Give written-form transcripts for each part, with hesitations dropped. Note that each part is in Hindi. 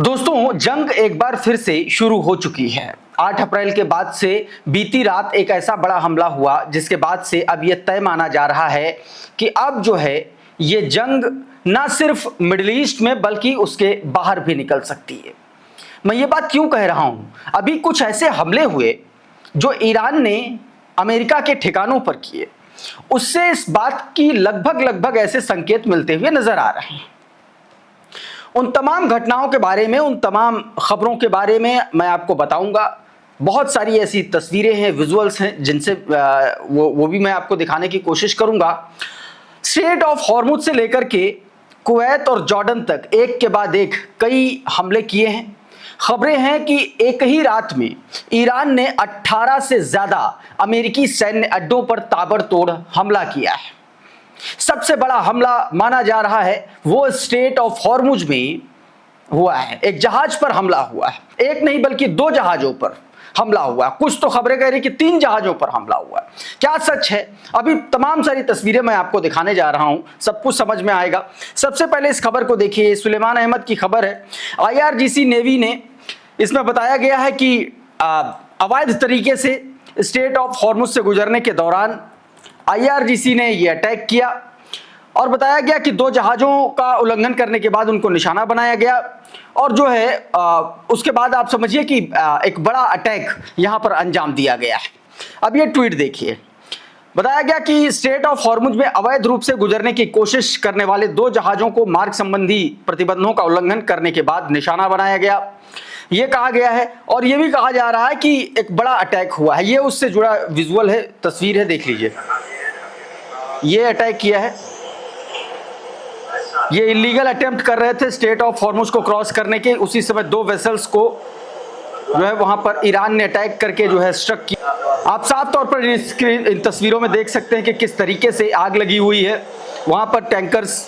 दोस्तों, जंग एक बार फिर से शुरू हो चुकी है। 8 अप्रैल के बाद से बीती रात एक ऐसा बड़ा हमला हुआ जिसके बाद से अब यह तय माना जा रहा है कि अब जो है ये जंग ना सिर्फ मिडिल ईस्ट में बल्कि उसके बाहर भी निकल सकती है। मैं ये बात क्यों कह रहा हूं? अभी कुछ ऐसे हमले हुए जो ईरान ने अमेरिका के ठिकानों पर किए, उससे इस बात की लगभग ऐसे संकेत मिलते हुए नजर आ रहे हैं। उन तमाम घटनाओं के बारे में, उन तमाम खबरों के बारे में मैं आपको बताऊंगा। बहुत सारी ऐसी तस्वीरें हैं, विजुअल्स हैं जिनसे वो भी मैं आपको दिखाने की कोशिश करूंगा। स्ट्रेट ऑफ हॉर्मुज से लेकर के कुवैत और जॉर्डन तक एक के बाद एक कई हमले किए हैं। खबरें हैं कि एक ही रात में ईरान ने 18 से ज्यादा अमेरिकी सैन्य अड्डों पर ताबड़तोड़ हमला किया है। सबसे बड़ा हमला माना जा रहा है वो स्ट्रेट ऑफ हॉर्मुज में हुआ है। एक जहाज पर हमला हुआ है, एक नहीं बल्कि 2 जहाजों पर हमला हुआ है। कुछ तो खबरें कह रही कि 3 जहाजों पर हमला हुआ है। क्या सच है? अभी तमाम सारी तस्वीरें मैं आपको दिखाने जा रहा हूं, सब कुछ समझ में आएगा। सबसे पहले इस खबर को देखिए, सुलेमान अहमद की खबर है। IRGC नेवी ने इसमें बताया गया है कि अवैध तरीके से स्ट्रेट ऑफ हॉर्मुज से गुजरने के दौरान IRGC ने यह अटैक किया और बताया गया कि 2 जहाजों का उल्लंघन करने के बाद उनको निशाना बनाया गया और जो है उसके बाद आप समझिए कि एक बड़ा अटैक यहां पर अंजाम दिया गया है। अब ये ट्वीट देखिए। बताया गया कि स्ट्रेट ऑफ हॉर्मुज में अवैध रूप से गुजरने की कोशिश करने वाले 2 जहाजों को मार्ग संबंधी प्रतिबंधों का उल्लंघन करने के बाद निशाना बनाया गया, ये कहा गया है। और ये भी कहा जा रहा है कि एक बड़ा अटैक हुआ है। ये उससे जुड़ा विजुअल है, तस्वीर है, देख लीजिए। ये अटैक किया है, ये इलीगल अटेम्प्ट कर रहे थे स्ट्रेट ऑफ हॉर्मुज को क्रॉस करने के। उसी समय 2 वेसल्स को जो है वहां पर ईरान ने अटैक करके जो है स्ट्रक किया। आप साफ तौर पर इन तस्वीरों में देख सकते हैं कि किस तरीके से आग लगी हुई है। वहां पर टैंकर्स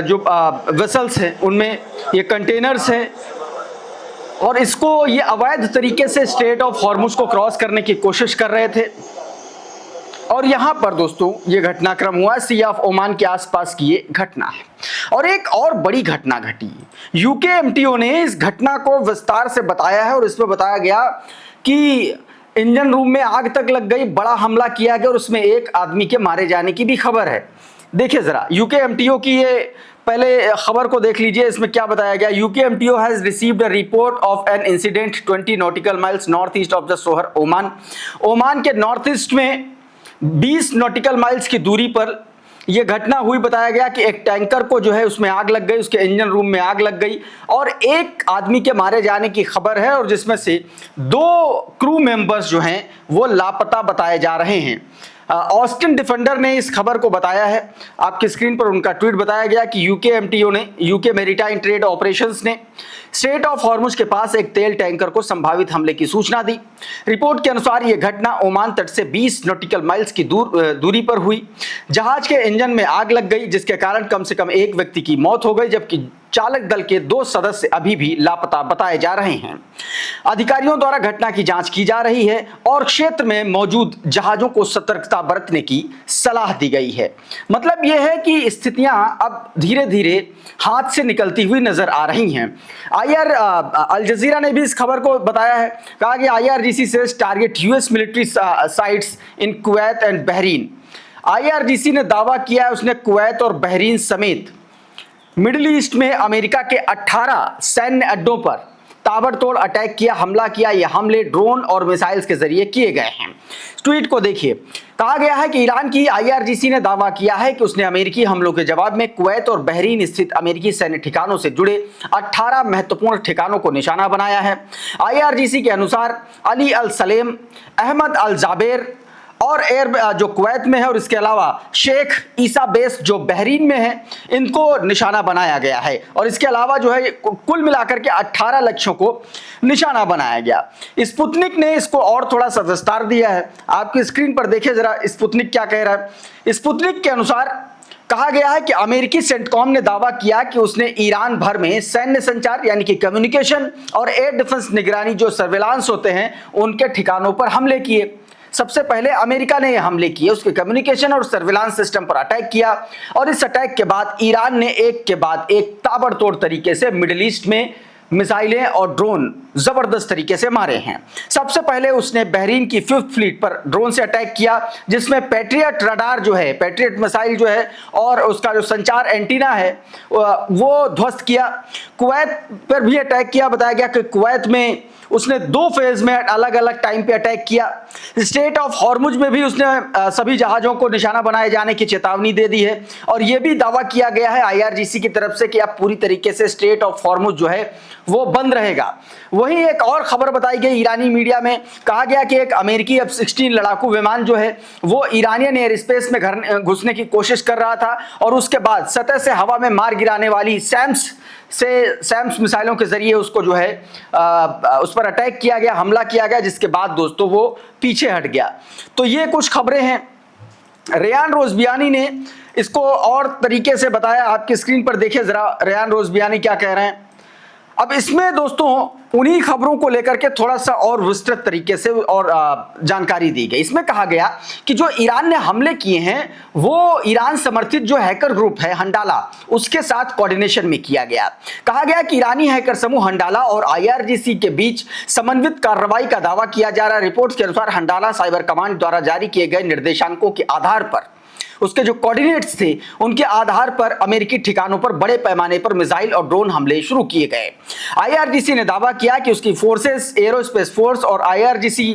जो वेसल्स हैं उनमें ये कंटेनर्स हैं और इसको ये अवैध तरीके से स्ट्रेट ऑफ हॉर्मुज को क्रॉस करने की कोशिश कर रहे थे। और यहां पर दोस्तों ये घटनाक्रम हुआ, सी ऑफ ओमान के आसपास की ये घटना है। और एक और बड़ी घटना घटी। यूके MTO ने इस घटना को विस्तार से बताया है और इसमें बताया गया कि इंजन रूम में आग तक लग गई, बड़ा हमला किया गया और उसमें एक आदमी के मारे जाने की भी खबर है। देखिए जरा यूके MTO की ये पहले खबर को देख लीजिए। इसमें क्या बताया गया? UK MTO has received a report of an incident 20 nautical miles north east of the सोहर, ओमान। ओमान के नॉर्थ ईस्ट में 20 नॉटिकल माइल्स की दूरी पर यह घटना हुई। बताया गया कि एक टैंकर को जो है उसमें आग लग गई, उसके इंजन रूम में आग लग गई और एक आदमी के मारे जाने की खबर है और जिसमें से 2 क्रू मेंबर्स जो हैं वो लापता बताए जा रहे हैं। ऑस्टिन डिफेंडर ने इस खबर को बताया है। आपकी स्क्रीन पर उनका ट्वीट बताया गया कि यूके MTO ने, यूके मैरीटाइम ट्रेड ऑपरेशंस ने स्ट्रेट ऑफ हॉर्मुज के पास एक तेल टैंकर को संभावित हमले की सूचना दी। रिपोर्ट के अनुसार यह घटना ओमान तट से 20 नॉटिकल माइल्स की दूरी पर हुई। जहाज के इंजन में आग लग गई जिसके कारण कम से कम एक व्यक्ति की मौत हो गई, जबकि चालक दल के 2 सदस्य अभी भी लापता बताए जा रहे हैं। अधिकारियों द्वारा घटना की जांच की जा रही है और क्षेत्र में मौजूद जहाजों को सतर्कता बरतने की सलाह दी गई है। मतलब यह है कि स्थितियां अब धीरे धीरे हाथ से निकलती हुई नजर आ रही हैं। अल जजीरा ने भी इस खबर को बताया है, कहा कि IRGC से target US military sites in Kuwait and Bahrain. IRGC ने दावा किया है उसने कुवैत और बहरीन समेत मिडिल ईस्ट में अमेरिका के 18 सैन्य अड्डों पर ताबड़तोड़ अटैक किया, हमला किया। यह हमले ड्रोन और मिसाइल्स के जरिए किए गए हैं। ट्वीट को देखिए। कहा गया है कि ईरान की IRGC ने दावा किया है कि उसने अमेरिकी हमलों के जवाब में कुवैत और बहरीन स्थित अमेरिकी सैन्य ठिकानों से जुड़े 18 महत्वपूर्ण ठिकानों को निशाना बनाया है। IRGC के अनुसार अली अल सलेम, अहमद अल जाबेर और एयर जो कुवैत में है और इसके अलावा शेख ईसा बेस जो बहरीन में है, इनको निशाना बनाया गया है। और इसके अलावा जो है कुल मिलाकर के 18 लक्ष्यों को निशाना बनाया गया। स्पुतनिक ने इसको और थोड़ा सा विस्तार दिया है। आपकी स्क्रीन पर देखिए जरा स्पुतनिक क्या कह रहा है। स्पुतनिक के अनुसार कहा गया है कि अमेरिकी सेंटकॉम ने दावा किया कि उसने ईरान भर में सैन्य संचार यानी कि कम्युनिकेशन और एयर डिफेंस निगरानी जो सर्विलांस होते हैं उनके ठिकानों पर हमले किए। सबसे पहले अमेरिका ने यह हमले किए, उसके कम्युनिकेशन और सर्विलांस सिस्टम पर अटैक किया और इस अटैक के बाद ईरान ने एक के बाद एक ताबड़तोड़ तरीके से मिडिल ईस्ट में मिसाइलें और ड्रोन जबरदस्त तरीके से मारे हैं। सबसे पहले उसने बहरीन की 5th फ्लीट पर ड्रोन से अटैक किया, जिसमें पैट्रियट रडार जो है, पैट्रियट मिसाइल जो है और उसका जो संचार एंटीना है वो ध्वस्त किया। कुवैत पर भी अटैक किया। बताया गया कि कुवैत में उसने 2 फेज में अलग अलग टाइम पे अटैक किया। स्टेट ऑफ हॉर्मुज में भी उसने सभी जहाजों को निशाना बनाए जाने की चेतावनी दे दी है और यह भी दावा किया गया है IRGC की तरफ से कि अब पूरी तरीके से स्टेट ऑफ हॉर्मुज जो है वो बंद रहेगा। वहीं एक और खबर बताई गई ईरानी मीडिया में, कहा गया कि एक अमेरिकी F-16 लड़ाकू विमान जो है वो ईरानियन एयर स्पेस में घुसने की कोशिश कर रहा था और उसके बाद सतह से हवा में मार गिराने वाली सैम्स मिसाइलों के जरिए उसको जो है उस पर अटैक किया गया, हमला किया गया, जिसके बाद दोस्तों वो पीछे हट गया। तो ये कुछ खबरें हैं। रेयान रोज़बियानी ने इसको और तरीके से बताया। आपकी स्क्रीन पर देखिए जरा रेयान रोज़बियानी क्या कह रहे हैं। अब इसमें दोस्तों उन्हीं खबरों को लेकर के थोड़ा सा और विस्तृत तरीके से और जानकारी दी गई। इसमें कहा गया कि जो ईरान ने हमले किए हैं वो ईरान समर्थित जो हैकर ग्रुप है हंडाला, उसके साथ कोऑर्डिनेशन में किया गया। कहा गया कि ईरानी हैकर समूह हंडाला और IRGC के बीच समन्वित कार्रवाई का दावा किया जा रहा है। रिपोर्ट्स के अनुसार हंडाला साइबर कमांड द्वारा जारी किए गए निर्देशांकों के आधार पर, उसके जो कोऑर्डिनेट्स थे उनके आधार पर अमेरिकी ठिकानों पर बड़े पैमाने पर मिसाइल और ड्रोन हमले शुरू किए गए। IRGC ने दावा किया कि उसकी फोर्सेस, एरोस्पेस फोर्स और IRGC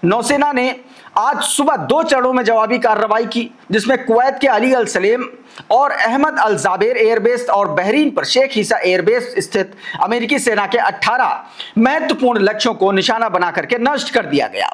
नौसेना ने आज सुबह 2 चरणों में जवाबी कार्रवाई की, जिसमें कुवैत के अली अल सलेम और अहमद अल जाबेर एयरबेस और बहरीन पर शेख ईसा एयरबेस स्थित अमेरिकी सेना के 18 महत्वपूर्ण लक्ष्यों को निशाना बना करके नष्ट कर दिया गया।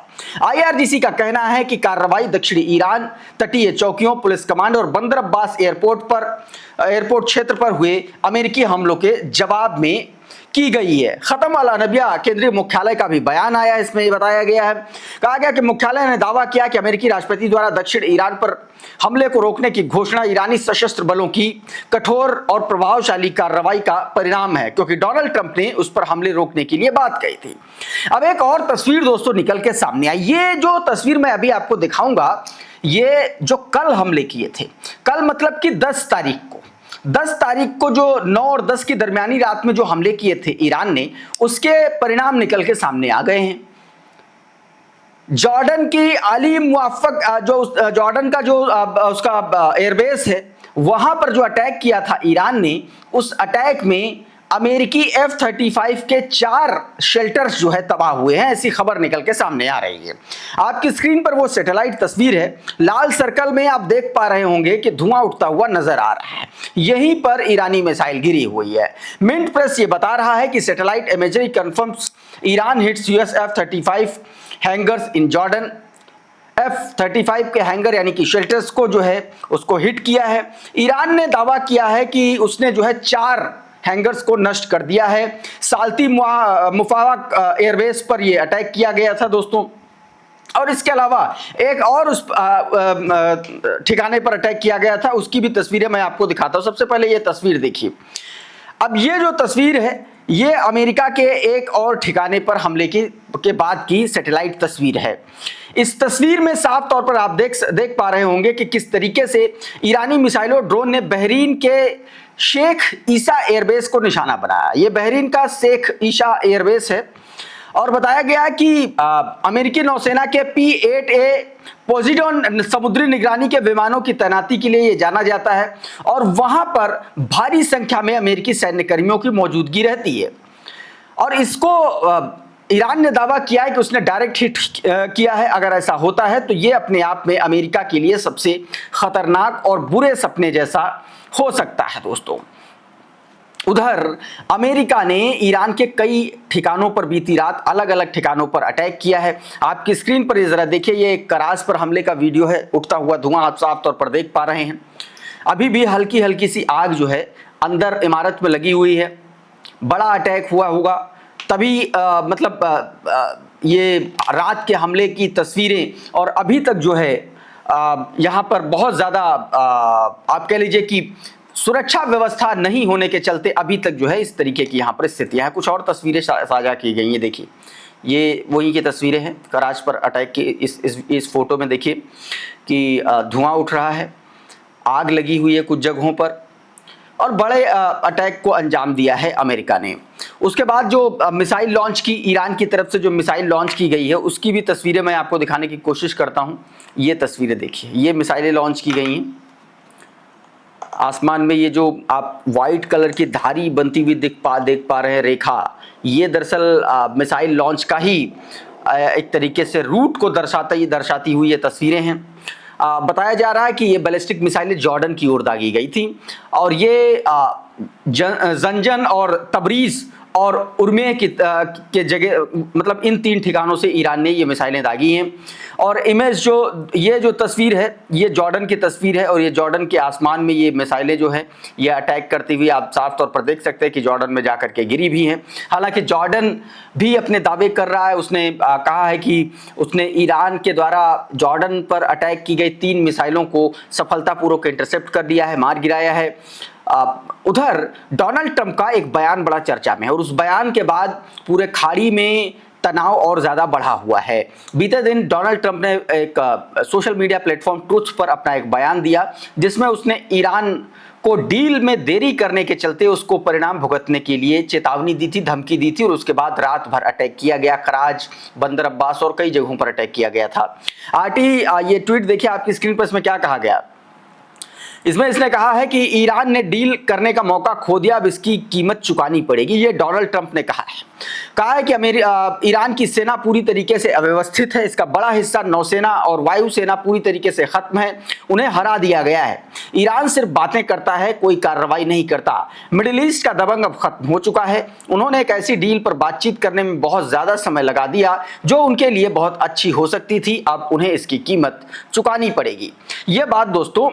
IRGC का कहना है कि कार्रवाई दक्षिणी ईरान तटीय चौकियों, पुलिस कमांड और बंदर अब्बास एयरपोर्ट क्षेत्र पर हुए अमेरिकी हमलों के जवाब में की गई है। खत्म अल अनबिया केंद्रीय मुख्यालय का भी बयान आया, इसमें ये बताया गया है। कहा गया कि मुख्यालय ने दावा किया कि अमेरिकी राष्ट्रपति द्वारा दक्षिण ईरान पर हमले को रोकने की घोषणा ईरानी सशस्त्र बलों की कठोर और प्रभावशाली कार्रवाई का परिणाम है, क्योंकि डोनाल्ड ट्रंप ने उस पर हमले रोकने के लिए बात कही थी। अब एक और तस्वीर दोस्तों निकल के सामने आई। ये जो तस्वीर मैं अभी आपको दिखाऊंगा, ये जो कल हमले किए थे, कल मतलब कि 10 तारीख को जो 9 और 10 की दरमियानी रात में जो हमले किए थे ईरान ने, उसके परिणाम निकल के सामने आ गए हैं। जॉर्डन की आली मुआफक जो जॉर्डन का जो उसका एयरबेस है, वहां पर जो अटैक किया था ईरान ने, उस अटैक में अमेरिकी F-35 के 4 शेल्टर्स जो है तबाह हुए हैं, ऐसी खबर निकल के सामने आ रही है। आपकी स्क्रीन पर वो सैटेलाइट तस्वीर है। लाल सर्कल में आप देख पा रहे होंगे कि धुआं उठता हुआ नजर आ रहा है। यहीं पर ईरानी मिसाइल गिरी हुई है। मिंट प्रेस ये बता रहा है कि satellite imagery confirms Iran hits US F-35 hangars in Jordan. F-35 के हैंगर यानी कि शेल्टर्स को जो है उसको हिट किया है। ईरान ने दावा किया है कि उसने जो है 4 हैंगर्स को नष्ट कर दिया है। साल्ती मुफावक एयरबेस पर यह अटैक किया गया था दोस्तों, और इसके अलावा एक और उस ठिकाने पर अटैक किया गया था, उसकी भी तस्वीरें मैं आपको दिखाता हूं। सबसे पहले ये तस्वीर देखिए। अब ये जो तस्वीर है ये अमेरिका के एक और ठिकाने पर हमले के बाद की सैटेलाइट तस्वीर है। इस तस्वीर में साफ तौर पर आप देख पा रहे होंगे कि किस तरीके से ईरानी मिसाइलों ड्रोन ने बहरीन के शेख ईसा एयरबेस को निशाना बनाया। ये बहरीन का शेख ईसा एयरबेस है और बताया गया कि अमेरिकी नौसेना के P-8A पोजिडोन समुद्री निगरानी के विमानों की तैनाती के लिए ये जाना जाता है और वहां पर भारी संख्या में अमेरिकी सैन्य कर्मियों की मौजूदगी रहती है। और इसको ईरान ने दावा किया है कि उसने डायरेक्ट हिट किया है। अगर ऐसा होता है तो ये अपने आप में अमेरिका के लिए सबसे खतरनाक और बुरे सपने जैसा हो सकता है दोस्तों। उधर अमेरिका ने ईरान के कई ठिकानों पर बीती रात अलग अलग ठिकानों पर अटैक किया है। आपकी स्क्रीन पर जरा देखिए, ये एक कराच पर हमले का वीडियो है। उठता हुआ धुआं आप साफ तौर पर देख पा रहे हैं। अभी भी हल्की हल्की सी आग जो है अंदर इमारत में लगी हुई है। बड़ा अटैक हुआ होगा तभी ये रात के हमले की तस्वीरें, और अभी तक जो है यहाँ पर बहुत ज़्यादा आप कह लीजिए कि सुरक्षा व्यवस्था नहीं होने के चलते अभी तक जो है इस तरीके की यहाँ पर स्थितियाँ हैं। कुछ और तस्वीरें साझा की गई हैं। देखिए, ये वहीं की तस्वीरें हैं कराच पर अटैक की। इस फोटो में देखिए कि धुआं उठ रहा है, आग लगी हुई है कुछ जगहों पर, और बड़े अटैक को अंजाम दिया है अमेरिका ने। उसके बाद जो मिसाइल लॉन्च की, ईरान की तरफ से जो मिसाइल लॉन्च की गई है उसकी भी तस्वीरें मैं आपको दिखाने की कोशिश करता हूं। ये तस्वीरें देखिए, ये मिसाइलें लॉन्च की गई हैं। आसमान में ये जो आप वाइट कलर की धारी बनती हुई देख पा रहे हैं रेखा, ये दरअसल मिसाइल लॉन्च का ही एक तरीके से रूट को दर्शाती हुई ये तस्वीरें हैं। बताया जा रहा है कि ये बैलिस्टिक मिसाइलें जॉर्डन की ओर दागी गई थी और ये जंजन और तबरीज और उर्मे के जगह, मतलब इन 3 ठिकानों से ईरान ने ये मिसाइलें दागी हैं। और इमेज ये जो तस्वीर है ये जॉर्डन की तस्वीर है और ये जॉर्डन के आसमान में ये मिसाइलें जो है ये अटैक करती हुई आप साफ तौर पर देख सकते हैं कि जॉर्डन में जाकर के गिरी भी हैं। हालांकि जॉर्डन भी अपने दावे कर रहा है, उसने कहा है कि उसने ईरान के द्वारा जॉर्डन पर अटैक की गई 3 मिसाइलों को सफलतापूर्वक इंटरसेप्ट कर दिया है, मार गिराया है। उधर डोनाल्ड ट्रंप का एक बयान बड़ा चर्चा में है और उस बयान के बाद पूरे खाड़ी में तनाव और ज्यादा बढ़ा हुआ है। बीते दिन डोनाल्ड ट्रंप ने एक सोशल मीडिया प्लेटफॉर्म ट्रुथ पर अपना एक बयान दिया जिसमें उसने ईरान को डील में देरी करने के चलते उसको परिणाम भुगतने के लिए चेतावनी दी थी, धमकी दी थी और उसके बाद रात भर अटैक किया गया। कराज, बंदर अब्बास और कई जगहों पर अटैक किया गया था। ये ट्वीट देखिए आपकी स्क्रीन पर, इसमें क्या कहा गया। इसमें इसने कहा है कि ईरान ने डील करने का मौका खो दिया, अब इसकी कीमत चुकानी पड़ेगी। ये डोनाल्ड ट्रंप ने कहा है कि ईरान की सेना पूरी तरीके से अव्यवस्थित है, इसका बड़ा हिस्सा नौसेना और वायुसेना पूरी तरीके से खत्म है, उन्हें हरा दिया गया है। ईरान सिर्फ बातें करता है, कोई कार्रवाई नहीं करता। मिडिल ईस्ट का दबंग अब खत्म हो चुका है। उन्होंने एक ऐसी डील पर बातचीत करने में बहुत ज्यादा समय लगा दिया जो उनके लिए बहुत अच्छी हो सकती थी, अब उन्हें इसकी कीमत चुकानी पड़ेगी। यह बात दोस्तों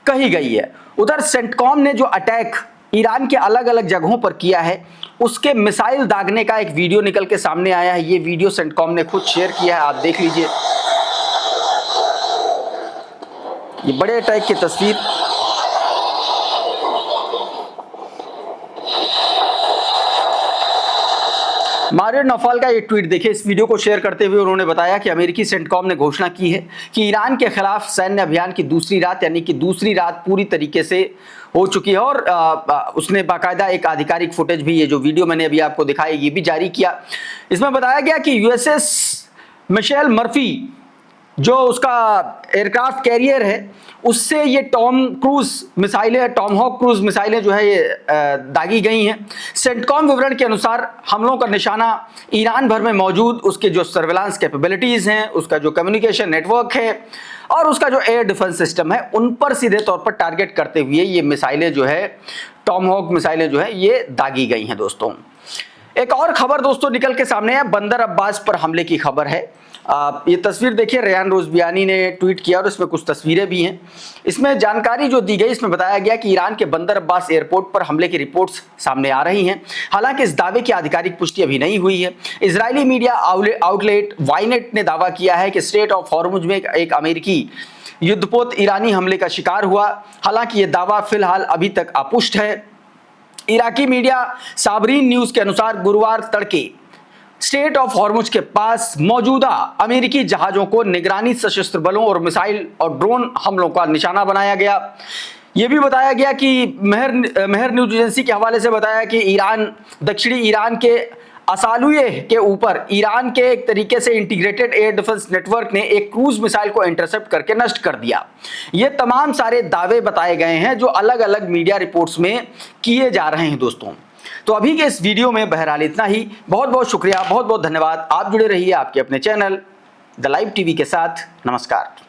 कही गई है। उधर सेंटकॉम ने जो अटैक ईरान के अलग अलग जगहों पर किया है उसके मिसाइल दागने का एक वीडियो निकल के सामने आया है। ये वीडियो सेंटकॉम ने खुद शेयर किया है, आप देख लीजिए। ये बड़े अटैक की तस्वीर। मारियो नौफाल का ये ट्वीट देखिए। इस वीडियो को शेयर करते हुए उन्होंने बताया कि अमेरिकी सेंटकॉम ने घोषणा की है कि ईरान के खिलाफ सैन्य अभियान की दूसरी रात, यानी कि दूसरी रात पूरी तरीके से हो चुकी है और उसने बाकायदा एक आधिकारिक फुटेज भी, ये जो वीडियो मैंने अभी आपको दिखाई, ये भी जारी किया। इसमें बताया गया कि यूएसएस मिशेल मर्फी जो उसका एयरक्राफ्ट कैरियर है उससे ये टॉमहॉक क्रूज मिसाइलें जो है ये दागी गई हैं। सेंटकॉम विवरण के अनुसार हमलों का निशाना ईरान भर में मौजूद उसके जो सर्विलांस कैपेबिलिटीज हैं, उसका जो कम्युनिकेशन नेटवर्क है और उसका जो एयर डिफेंस सिस्टम है, उन पर सीधे तौर पर टारगेट करते हुए ये मिसाइलें जो है, टॉमहॉक मिसाइलें जो है ये दागी गई हैं। दोस्तों एक और खबर दोस्तों निकल के सामने है, बंदर अब्बास पर हमले की खबर है। ये तस्वीर देखिए, रेयान रोजबियानी ने ट्वीट किया और इसमें कुछ तस्वीरें भी हैं। इसमें जानकारी जो दी गई, इसमें बताया गया कि ईरान के बंदर अब्बास एयरपोर्ट पर हमले की रिपोर्ट्स सामने आ रही हैं। हालांकि इस दावे की आधिकारिक पुष्टि अभी नहीं हुई है। इजरायली मीडिया आउटलेट वाइनेट ने दावा किया है कि स्ट्रेट ऑफ हॉर्मुज में एक अमेरिकी युद्धपोत ईरानी हमले का शिकार हुआ। हालांकि ये दावा फिलहाल अभी तक अपुष्ट है। इराकी मीडिया साबरीन न्यूज के अनुसार गुरुवार तड़के स्ट्रेट ऑफ हॉर्मुज के पास मौजूदा अमेरिकी जहाजों को निगरानी सशस्त्र बलों और मिसाइल और ड्रोन हमलों का निशाना बनाया गया। यह भी बताया गया कि मेहर न्यूज एजेंसी के हवाले से बताया कि दक्षिणी ईरान के असालुए के ऊपर ईरान के एक तरीके से इंटीग्रेटेड एयर डिफेंस नेटवर्क ने एक क्रूज मिसाइल को इंटरसेप्ट करके नष्ट कर दिया। ये तमाम सारे दावे बताए गए हैं जो अलग अलग मीडिया रिपोर्ट्स में किए जा रहे हैं। दोस्तों तो अभी के इस वीडियो में बहरहाल इतना ही। बहुत बहुत शुक्रिया, बहुत बहुत धन्यवाद। आप जुड़े रहिए आपके अपने चैनल द लाइव टीवी के साथ। नमस्कार।